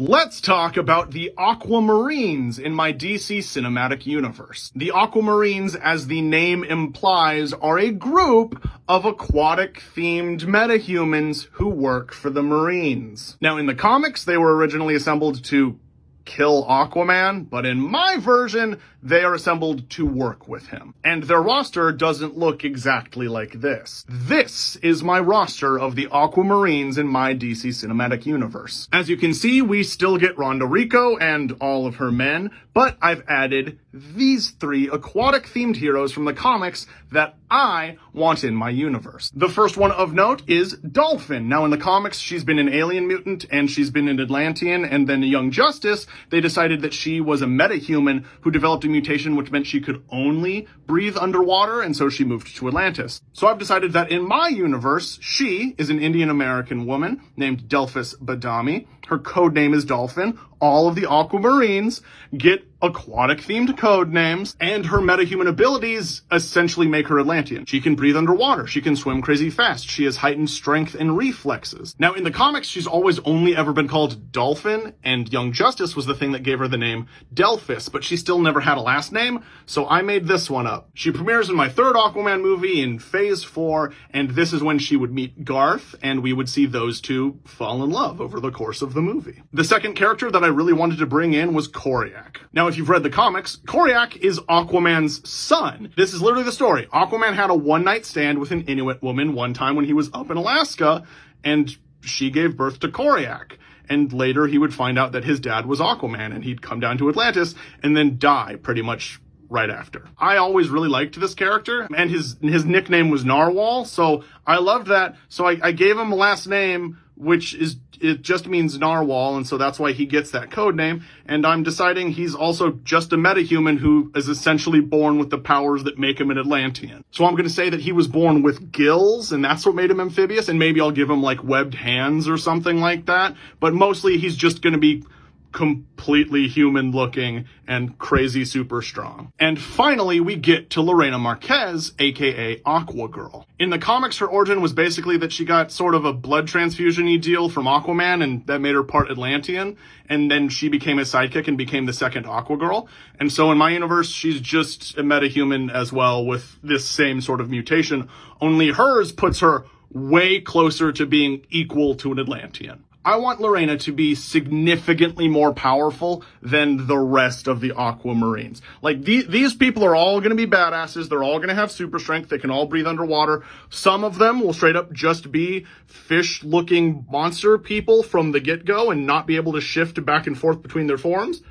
Let's talk about the Aquamarines in my DC cinematic universe. The Aquamarines, as the name implies, are a group of aquatic-themed metahumans who work for the Marines. Now, in the comics, they were originally assembled to kill Aquaman, but in my version, they are assembled to work with him. And their roster doesn't look exactly like this. This is my roster of the Aquamarines in my DC cinematic universe. As you can see, we still get Rhonda Rico and all of her men, but I've added these three aquatic-themed heroes from the comics that I want in my universe. The first one of note is Dolphin. Now, in the comics, she's been an alien mutant, and she's been an Atlantean, and then Young Justice, they decided that she was a metahuman who developed a mutation which meant she could only breathe underwater, and so she moved to Atlantis. So I've decided that in my universe, she is an Indian-American woman named Delphis Badami. Her code name is Dolphin. All of the Aquamarines get aquatic-themed code names, and her metahuman abilities essentially make her Atlantean. She can breathe underwater. She can swim crazy fast. She has heightened strength and reflexes. Now, in the comics, she's always only ever been called Dolphin, and Young Justice was the thing that gave her the name Delphis, but she still never had a last name, so I made this one up. She premieres in my third Aquaman movie in Phase 4, and this is when she would meet Garth, and we would see those two fall in love over the course of the movie. The second character that I really wanted to bring in was Coreyak. Now, if you've read the comics, Coreyak is Aquaman's son. This is literally the story. Aquaman had a one-night stand with an Inuit woman one time when he was up in Alaska, and she gave birth to Coreyak. And later he would find out that his dad was Aquaman, and he'd come down to Atlantis and then die pretty much right after. I always really liked this character, and his nickname was Narwhal, so I loved that. So I gave him a last name, which it just means Narwhal, and so that's why he gets that code name. And I'm deciding he's also just a metahuman who is essentially born with the powers that make him an Atlantean. So I'm going to say that he was born with gills, and that's what made him amphibious, and maybe I'll give him like webbed hands or something like that. But mostly he's just going to be completely human looking and crazy super strong. And finally, we get to Lorena Marquez, aka Aqua Girl. In the comics, her origin was basically that she got sort of a blood transfusion-y deal from Aquaman, and that made her part Atlantean, and then she became his sidekick and became the second Aqua Girl. And so in my universe, she's just a metahuman as well with this same sort of mutation, only hers puts her way closer to being equal to an Atlantean. I want Lorena to be significantly more powerful than the rest of the Aquamarines. Like, these people are all going to be badasses. They're all going to have super strength. They can all breathe underwater. Some of them will straight up just be fish-looking monster people from the get-go and not be able to shift back and forth between their forms.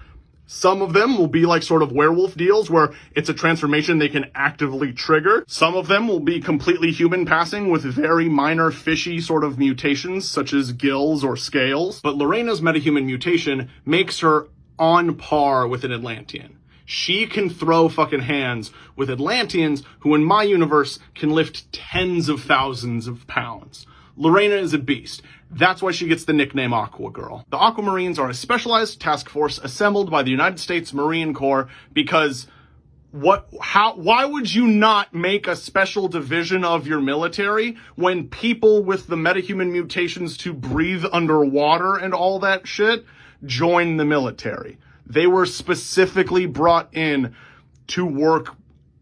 Some of them will be like sort of werewolf deals where it's a transformation they can actively trigger. Some of them will be completely human passing with very minor fishy sort of mutations such as gills or scales. But Lorena's metahuman mutation makes her on par with an Atlantean. She can throw fucking hands with Atlanteans who in my universe can lift tens of thousands of pounds. Lorena is a beast. That's why she gets the nickname Aqua Girl. The Aquamarines are a specialized task force assembled by the United States Marine Corps because why would you not make a special division of your military when people with the metahuman mutations to breathe underwater and all that shit join the military? They were specifically brought in to work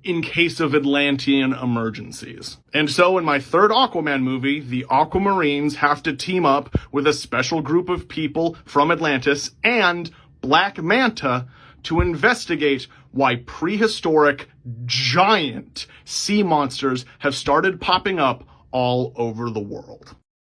in case of Atlantean emergencies. And so in my third Aquaman movie, the Aquamarines have to team up with a special group of people from Atlantis and Black Manta to investigate why prehistoric giant sea monsters have started popping up all over the world.